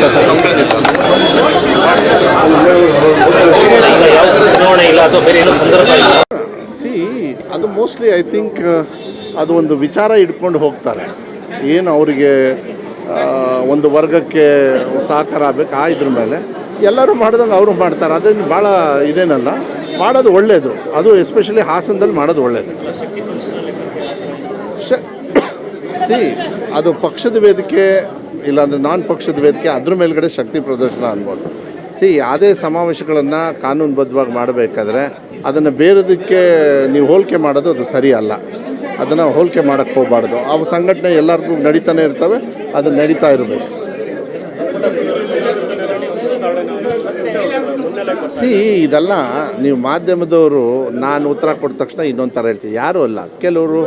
ಆಗುತ್ತೆ ಸರ್? ಚುನಾವಣೆ ಇಲ್ಲ ಅಥವಾ ಬೇರೆ ಏನೋ ಸಂದರ್ಭ ಇಲ್ಲ? ಅದು ಮೋಸ್ಟ್ಲಿ ಐ ಥಿಂಕ್ ಅದು ಒಂದು ವಿಚಾರ ಇಟ್ಕೊಂಡು ಹೋಗ್ತಾರೆ. ಏನು ಅವರಿಗೆ ಒಂದು ವರ್ಗಕ್ಕೆ ಸಹಕಾರ ಆಗಬೇಕು ಆ ಇದ್ರ ಮೇಲೆ ಎಲ್ಲರೂ ಮಾಡಿದಂಗೆ ಅವರು ಮಾಡ್ತಾರೆ. ಅದೇನು ಭಾಳ ಇದೇನಲ್ಲ, ಮಾಡೋದು ಒಳ್ಳೆಯದು. ಅದು ಎಸ್ಪೆಷಲಿ ಹಾಸನದಲ್ಲಿ ಮಾಡೋದು ಒಳ್ಳೆಯದು. ಅದು ಪಕ್ಷದ ವೇದಿಕೆ ಇಲ್ಲಾಂದರೆ ನಾನ್ ಪಕ್ಷದ ವೇದಿಕೆ, ಅದ್ರ ಮೇಲ್ಗಡೆ ಶಕ್ತಿ ಪ್ರದರ್ಶನ ಅನ್ಬೋದು. ಯಾವುದೇ ಸಮಾವೇಶಗಳನ್ನು ಕಾನೂನುಬದ್ಧವಾಗಿ ಮಾಡಬೇಕಾದ್ರೆ ಅದನ್ನು ಬೇರೆದಕ್ಕೆ ನೀವು ಹೋಲಿಕೆ ಮಾಡೋದು ಅದು ಸರಿ ಅಲ್ಲ. ಅದನ್ನು ಹೋಲಿಕೆ ಮಾಡೋಕ್ಕೆ ಹೋಗಬಾರ್ದು. ಅವು ಸಂಘಟನೆ ಎಲ್ಲರಿಗೂ ನಡೀತಾನೆ ಇರ್ತವೆ, ಅದು ನಡೀತಾ ಇರಬೇಕು. ಇದೆಲ್ಲ ನೀವು ಮಾಧ್ಯಮದವರು ನಾನು ಉತ್ತರ ಕೊಟ್ಟ ತಕ್ಷಣ ಇನ್ನೊಂದು ಥರ ಹೇಳ್ತೀವಿ. ಯಾರೂ ಅಲ್ಲ, ಕೆಲವರು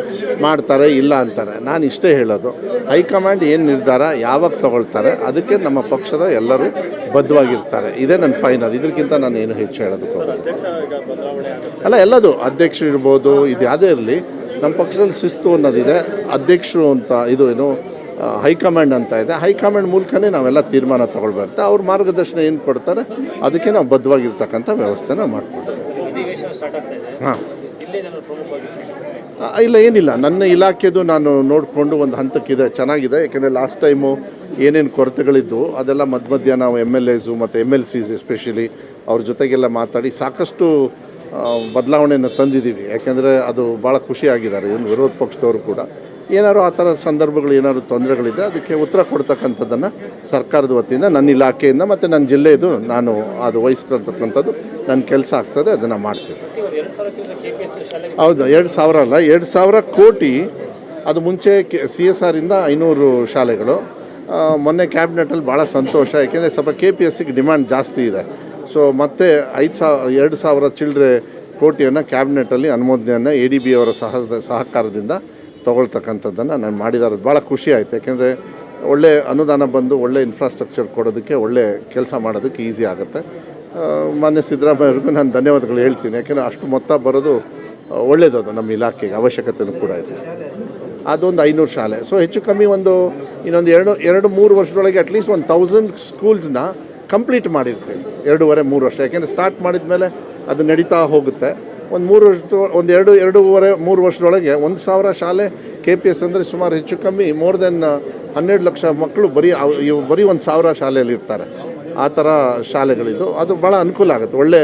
ಮಾಡ್ತಾರೆ ಇಲ್ಲ ಅಂತಾರೆ. ನಾನು ಇಷ್ಟೇ ಹೇಳೋದು, ಹೈಕಮಾಂಡ್ ಏನು ನಿರ್ಧಾರ ಯಾವಾಗ ತಗೊಳ್ತಾರೆ ಅದಕ್ಕೆ ನಮ್ಮ ಪಕ್ಷದ ಎಲ್ಲರೂ ಬದ್ಧವಾಗಿರ್ತಾರೆ. ಇದೇ ನನ್ನ ಫೈನಲ್. ಇದಕ್ಕಿಂತ ನಾನು ಏನು ಹೆಚ್ಚು ಹೇಳೋದಕ್ಕೆ ಹೋಗೋದು ಅಲ್ಲ. ಎಲ್ಲದು ಅಧ್ಯಕ್ಷರು ಇರ್ಬೋದು, ಇದು ಯಾವುದೇ ಇರಲಿ, ನಮ್ಮ ಪಕ್ಷದಲ್ಲಿ ಶಿಸ್ತು ಅನ್ನೋದಿದೆ. ಅಧ್ಯಕ್ಷರು ಅಂತ ಇದು ಏನು ಹೈಕಮಾಂಡ್ ಅಂತ ಇದೆ. ಹೈಕಮಾಂಡ್ ಮೂಲಕನೇ ನಾವೆಲ್ಲ ತೀರ್ಮಾನ ತೊಗೊಳ್ಬಾರ್ದು. ಅವ್ರ ಮಾರ್ಗದರ್ಶನ ಏನು ಕೊಡ್ತಾರೆ ಅದಕ್ಕೆ ನಾವು ಬದ್ಧವಾಗಿರ್ತಕ್ಕಂಥ ವ್ಯವಸ್ಥೆನ ಮಾಡ್ಕೊಡ್ತೀವಿ. ಹಾಂ, ಇಲ್ಲ ಏನಿಲ್ಲ, ನನ್ನ ಇಲಾಖೆದು ನಾನು ನೋಡಿಕೊಂಡು ಒಂದು ಹಂತಕ್ಕಿದೆ, ಚೆನ್ನಾಗಿದೆ. ಯಾಕೆಂದರೆ ಲಾಸ್ಟ್ ಟೈಮು ಏನೇನು ಕೊರತೆಗಳಿದ್ದು ಅದೆಲ್ಲ ಮಧ್ಯ ನಾವು MLAs ಮತ್ತು MLCs ಎಸ್ಪೆಷಲಿ ಅವ್ರ ಜೊತೆಗೆಲ್ಲ ಮಾತಾಡಿ ಸಾಕಷ್ಟು ಬದಲಾವಣೆಯನ್ನು ತಂದಿದ್ದೀವಿ. ಯಾಕೆಂದರೆ ಅದು ಭಾಳ ಖುಷಿಯಾಗಿದ್ದಾರೆ. ಏನು ವಿರೋಧ ಪಕ್ಷದವರು ಕೂಡ ಏನಾದ್ರು ಆ ಥರ ಸಂದರ್ಭಗಳು ಏನಾದ್ರು ತೊಂದರೆಗಳಿದೆ ಅದಕ್ಕೆ ಉತ್ತರ ಕೊಡ್ತಕ್ಕಂಥದ್ದನ್ನು ಸರ್ಕಾರದ ವತಿಯಿಂದ ನನ್ನ ಇಲಾಖೆಯಿಂದ ಮತ್ತು ನನ್ನ ಜಿಲ್ಲೆಯದು ನಾನು ಅದು ವಹಿಸ್ಕೊಳ್ತಕ್ಕಂಥದ್ದು ನನ್ನ ಕೆಲಸ ಆಗ್ತದೆ, ಅದನ್ನು ಮಾಡ್ತೀವಿ. ಹೌದು, 2,000 ಅಲ್ಲ, 2,000 ಕೋಟಿ. ಅದು ಮುಂಚೆ CSR ಇಂದ 500 ಶಾಲೆಗಳು. ಮೊನ್ನೆ ಕ್ಯಾಬಿನೆಟಲ್ಲಿ ಭಾಳ ಸಂತೋಷ, ಯಾಕೆಂದರೆ ಸ್ವಲ್ಪ KPSCಗೆ ಡಿಮ್ಯಾಂಡ್ ಜಾಸ್ತಿ ಇದೆ. ಸೊ ಮತ್ತೆ 2,000 ಚಿಲ್ಲರೆ ಕೋಟಿಯನ್ನು ಕ್ಯಾಬಿನೆಟಲ್ಲಿ ಅನುಮೋದನೆಯನ್ನು ADB ಅವರ ಸಹಕಾರದಿಂದ ತೊಗೊಳ್ತಕ್ಕಂಥದ್ದನ್ನು ನಾನು ಮಾಡಿದಾರೆ. ಭಾಳ ಖುಷಿ ಆಯಿತು. ಯಾಕೆಂದರೆ ಒಳ್ಳೆ ಅನುದಾನ ಬಂದು ಒಳ್ಳೆ ಇನ್ಫ್ರಾಸ್ಟ್ರಕ್ಚರ್ ಕೊಡೋದಕ್ಕೆ, ಒಳ್ಳೆ ಕೆಲಸ ಮಾಡೋದಕ್ಕೆ ಈಸಿ ಆಗುತ್ತೆ. ಮಾನ್ಯ ಸಿದ್ದರಾಮಯ್ಯವ್ರಿಗೂ ನಾನು ಧನ್ಯವಾದಗಳು ಹೇಳ್ತೀನಿ. ಯಾಕೆಂದರೆ ಅಷ್ಟು ಮೊತ್ತ ಬರೋದು ಒಳ್ಳೆಯದು, ಅದು ನಮ್ಮ ಇಲಾಖೆಗೆ ಅವಶ್ಯಕತೆಯೂ ಕೂಡ ಇದೆ. ಅದೊಂದು 500 ಶಾಲೆ. ಸೊ ಹೆಚ್ಚು ಕಮ್ಮಿ ಇನ್ನೊಂದು 2-3 ವರ್ಷದೊಳಗೆ ಅಟ್ಲೀಸ್ಟ್ 1,000 ಸ್ಕೂಲ್ಸ್ನ ಕಂಪ್ಲೀಟ್ ಮಾಡಿರ್ತೀವಿ. 2.5-3 ವರ್ಷ. ಯಾಕೆಂದರೆ ಸ್ಟಾರ್ಟ್ ಮಾಡಿದ ಮೇಲೆ ಅದು ನಡೀತಾ ಹೋಗುತ್ತೆ. ಒಂದು 2-3 ವರ್ಷದೊಳಗೆ 1,000 ಶಾಲೆ KPS ಅಂದರೆ ಸುಮಾರು ಹೆಚ್ಚು ಕಮ್ಮಿ ಮೋರ್ ದೆನ್ 12 ಲಕ್ಷ ಮಕ್ಕಳು ಬರೀ 1,000 ಶಾಲೆಯಲ್ಲಿ ಇರ್ತಾರೆ. ಆ ಥರ ಶಾಲೆಗಳಿದ್ದು ಅದು ಭಾಳ ಅನುಕೂಲ ಆಗುತ್ತೆ. ಒಳ್ಳೆ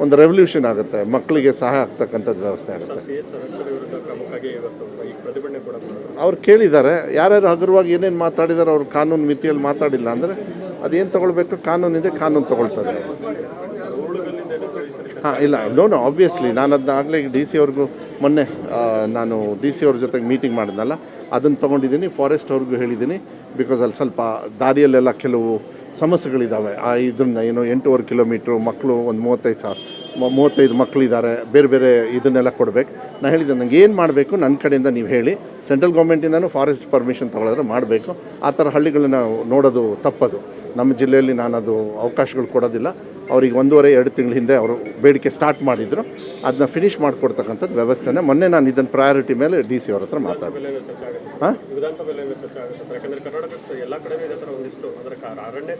ಒಂದು ರೆವಲ್ಯೂಷನ್ ಆಗುತ್ತೆ, ಮಕ್ಕಳಿಗೆ ಸಹಾಯ ಆಗ್ತಕ್ಕಂಥದ್ದು ವ್ಯವಸ್ಥೆ ಆಗುತ್ತೆ. ಅವ್ರು ಕೇಳಿದ್ದಾರೆ, ಯಾರ್ಯಾರು ಹಗುರವಾಗಿ ಏನೇನು ಮಾತಾಡಿದ್ದಾರೆ, ಅವ್ರು ಕಾನೂನು ಮಿತಿಯಲ್ಲಿ ಮಾತಾಡಿಲ್ಲ ಅಂದರೆ ಅದೇನು ತೊಗೊಳ್ಬೇಕು, ಕಾನೂನಿದೆ, ಕಾನೂನು ತೊಗೊಳ್ತದೆ. ಹಾಂ, ಇಲ್ಲ, ನೋ ಆಬ್ವಿಯಸ್ಲಿ ನಾನು ಅದನ್ನ ಆಗಲೇ DC ಅವ್ರಿಗೂ ಮೊನ್ನೆ ನಾನು DC ಅವ್ರ ಜೊತೆಗೆ ಮೀಟಿಂಗ್ ಮಾಡಿದ್ನಲ್ಲ, ಅದನ್ನು ತೊಗೊಂಡಿದ್ದೀನಿ. ಫಾರೆಸ್ಟ್ ಅವ್ರಿಗೂ ಹೇಳಿದ್ದೀನಿ. ಬಿಕಾಸ್ ಅಲ್ಲಿ ಸ್ವಲ್ಪ ದಾರಿಯಲ್ಲೆಲ್ಲ ಕೆಲವು ಸಮಸ್ಯೆಗಳಿದ್ದಾವೆ. ಇದನ್ನು ಏನು 8.5 ಕಿಲೋಮೀಟ್ರು ಮಕ್ಕಳು ಒಂದು 35 ಮಕ್ಕಳಿದ್ದಾರೆ, ಬೇರೆ ಬೇರೆ ಇದನ್ನೆಲ್ಲ ಕೊಡಬೇಕು. ನಾನು ಹೇಳಿದ್ದೆ, ನನಗೆ ಏನು ಮಾಡಬೇಕು ನನ್ನ ಕಡೆಯಿಂದ ನೀವು ಹೇಳಿ, ಸೆಂಟ್ರಲ್ ಗೌರ್ಮೆಂಟಿಂದನೂ ಫಾರೆಸ್ಟ್ ಪರ್ಮಿಷನ್ ತೊಗೊಳಿದ್ರೆ ಮಾಡಬೇಕು. ಆ ಥರ ಹಳ್ಳಿಗಳನ್ನ ನೋಡೋದು ತಪ್ಪದು. ನಮ್ಮ ಜಿಲ್ಲೆಯಲ್ಲಿ ನಾನು ಅದು ಅವಕಾಶಗಳು ಕೊಡೋದಿಲ್ಲ. ಅವ್ರಿಗೆ 1.5-2 ತಿಂಗಳ ಹಿಂದೆ ಅವರು ಬೇಡಿಕೆ ಸ್ಟಾರ್ಟ್ ಮಾಡಿದರು. ಅದನ್ನ ಫಿನಿಷ್ ಮಾಡಿಕೊಡ್ತಕ್ಕಂಥದ್ದು ವ್ಯವಸ್ಥೆನೇ ಮೊನ್ನೆ ನಾನು ಇದನ್ನು ಪ್ರಯಾರಿಟಿ ಮೇಲೆ DC ಅವ್ರ ಹತ್ರ ಮಾತಾಡಿದೆ. ಹಾಂ,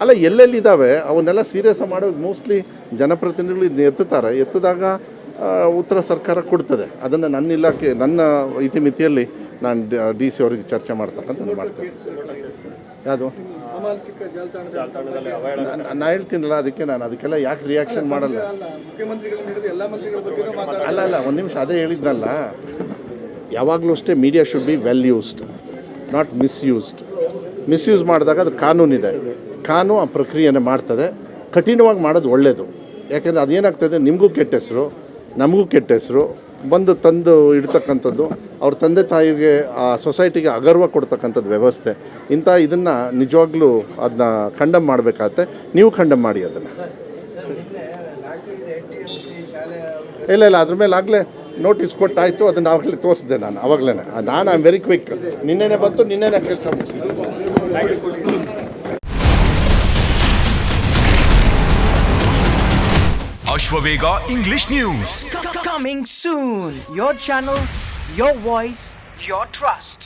ಅಲ್ಲ, ಎಲ್ಲೆಲ್ಲಿದ್ದಾವೆ ಅವನ್ನೆಲ್ಲ ಸೀರಿಯಸ್ ಮಾಡೋ ಮೋಸ್ಟ್ಲಿ ಜನಪ್ರತಿನಿಧಿಗಳು ಇದನ್ನ ಎತ್ತಿದಾಗ ಉತ್ತರ ಸರ್ಕಾರ ಕೊಡ್ತದೆ. ಅದನ್ನು ನನ್ನ ಇಲಾಖೆ, ನನ್ನ ಇತಿಮಿತಿಯಲ್ಲಿ ನಾನು DC ಅವರಿಗೆ ಚರ್ಚೆ ಮಾಡ್ತಕ್ಕಂಥ ಮಾಡ್ತೇನೆ. ಯಾವುದು ನಾನು ಹೇಳ್ತೀನಲ್ಲ, ಅದಕ್ಕೆ ನಾನು ಅದಕ್ಕೆಲ್ಲ ಯಾಕೆ ರಿಯಾಕ್ಷನ್ ಮಾಡಲ್ಲ. ಅಲ್ಲ, ಒಂದು ನಿಮಿಷ, ಅದೇ ಹೇಳಿದ್ನಲ್ಲ, ಯಾವಾಗಲೂ ಅಷ್ಟೇ media should be well used, not misuse ಮಾಡಿದಾಗ ಅದು ಕಾನೂನಿದೆ. ಕಾನೂನು ಆ ಪ್ರಕ್ರಿಯೆಯನ್ನು ಮಾಡ್ತದೆ. ಕಠಿಣವಾಗಿ ಮಾಡೋದು ಒಳ್ಳೆಯದು. ಯಾಕೆಂದರೆ ಅದೇನಾಗ್ತದೆ, ನಿಮಗೂ ಕೆಟ್ಟ ಹೆಸರು, ನಮಗೂ ಕೆಟ್ಟ ಹೆಸರು ತಂದು ಇಡ್ತಕ್ಕಂಥದ್ದು, ಅವ್ರ ತಂದೆ ತಾಯಿಗೆ, ಆ ಸೊಸೈಟಿಗೆ ಅಗರ್ವ ಕೊಡ್ತಕ್ಕಂಥದ್ದು ವ್ಯವಸ್ಥೆ. ಇದನ್ನು ನಿಜವಾಗ್ಲೂ ಅದನ್ನ ಖಂಡಮ್ ಮಾಡಬೇಕಾಗತ್ತೆ. ನೀವು ಖಂಡಮ್ ಮಾಡಿ ಅದನ್ನು. ಇಲ್ಲ, ಅದ್ರ ಮೇಲೆ ಆಗಲೇ ನೋಟಿಸ್ ಕೊಟ್ಟಾಯಿತು. ಅದನ್ನು ಆವಾಗಲೇ ತೋರಿಸಿದೆ ನಾನು. ಆವಾಗಲೇ ನಾನು ಐ ಆಮ್ ವೆರಿ ಕ್ವಿಕ್. ನಿನ್ನೆನೇ ಬಂತು, ನಿನ್ನೆನೇ ಕೆಲಸ ಮುಗಿಸಿದೆ. Ashwavega English News. Coming soon. Your channel, your voice, your trust.